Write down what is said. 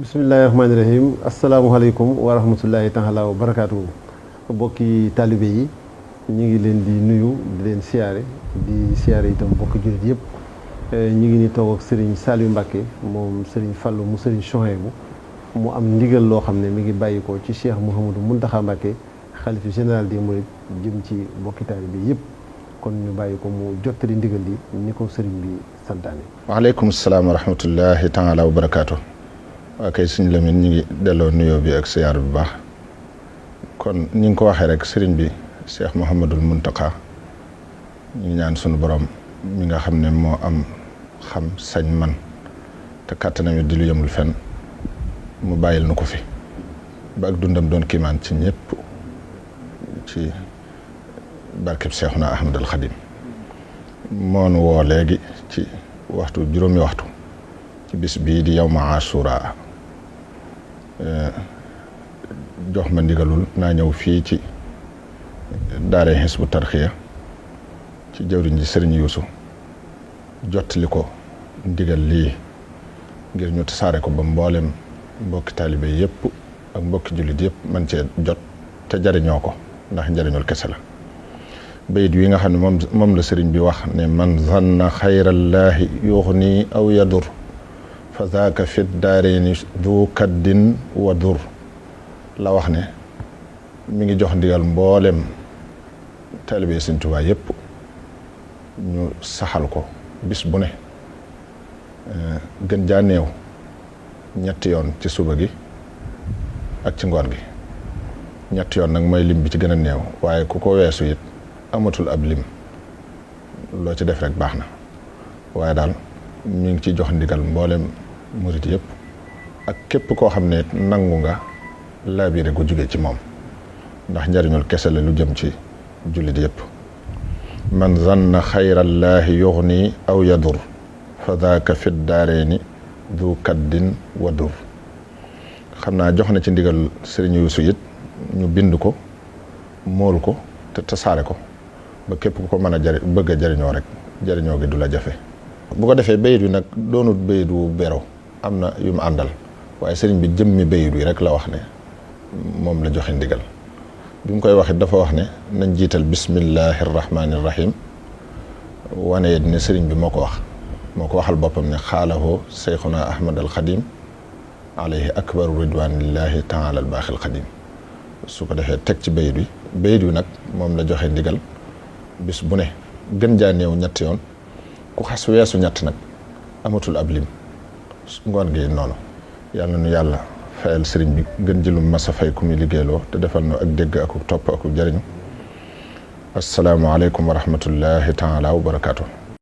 bismillahi rahmaani rahim asalaamualeykum wa rahmatullahi taala wa barakaatu. Bokki taalibe yi ñu ngi leen di nuyu di leen siyaare itam bokki jullit yëpp. ñu ngi ni toog ak Serigne Saliou Mbacké moom Serigne Fallou mu Serigne Chouhaïbou mu am ndigal loo xam ne mi ngi bàyyi ko ci Cheikh Mouhamadou Mountakha Mbacké xalifa général des mourides jëm ci bokki taalibe yëpp. kon ñu bàyyi ko mu jottali ndigal li ni ko Serigne bi santaane. waaleykum salaam wa rahmatullahi taala wa barakaatu. waa kay Sëñ Lamin ñu ngi delloo nuyoo bi ak siyaar bu baax kon ni nga ko waxee rek sëriñ bi Cheikh Mouhamadul Mountakha ñu ngi ñaan sunu borom mi nga xam ne moo am xam sañ man te kàttanam di lu yemul fenn mu bàyyil nu ko fi ba ak dundam doon kiimaan ci ñëpp ci barkeb Seexuna Ahmadul Xadim moonu woo léegi ci juróomi waxtu ci bis bii di yawma Ashura jox ma ndigalul naa ñëw fii ci daare Hizbut Tarqiyyah ci jawriñ ji Sëriñ Yuusu jottali ko ndigal lii ngir ñu tasaare ko ba mboolem mbokki taalibe yëpp ak mbokki jullit yëpp man cee jot te jariñoo ko ndax njariñul kese la. bayit wi nga xam ne moom la sëriñ bi wax ne man zanna xayrallaahi yuxni aw yadur fa zaaka fit daareeni du kaddin wa dur la wax ne mi ngi jox ndigal mboolem taalibe Sëriñ Tuubaa yëpp ñu saxal ko bis bu ne gën jaa néew ñetti yoon ci suba gi ak ci ngoon gi ñetti yoon nag mooy lim bi ci gën a néew waaye ku ko weesu it amatul ab lim loo ci def rek baax na waaye daal mi ngi ci jox ndigal mboolem murit yëpp ak képp koo xam ne nangu nga laabire gu jóge ci moom ndax njariñul kese la lu jëm ci jullit yëpp. man zanna xayrallaahi yuxni aw yadur fa daaka fit daareeni du kaddin wa dur xam naa jox na ci ndigal Sëriñ Yuusu it ñu bind ko mool ko te tasaare ko ba képp ku ko mën a bëgg a jariñoo rek jariñoo gi du la jafe. bu ko defee bayit wi nag doonut bayit wu bero am na yu mu àndal waaye sëriñ bi jëmmi bayit wi rek la wax ne moom la joxe ndigal bi mu koy wax it dafa wax ne nañ jiital bismillahi rahmaani rahim wane it ne sëriñ bi moo ko waxal boppam ne xaalahoo seyxuna ahmad al xadim alayhi akbaru ridwanillahi taala al baaxil xadim su ko defee teg ci bayit wi nag moom la joxe ndigal bis bu ne gën jaa néew ñetti yoon ku xas weesu ñett nag amatul ab lim ngoon gi noonu yàlla nu yàlla fayal sëriñ bi gën jëlum masa fay ku muy liggéeyloo te defal nu ak dégg ak topp ak jëriñu asalaamaaleykum wa rahmatullahi taala wa barakaatu.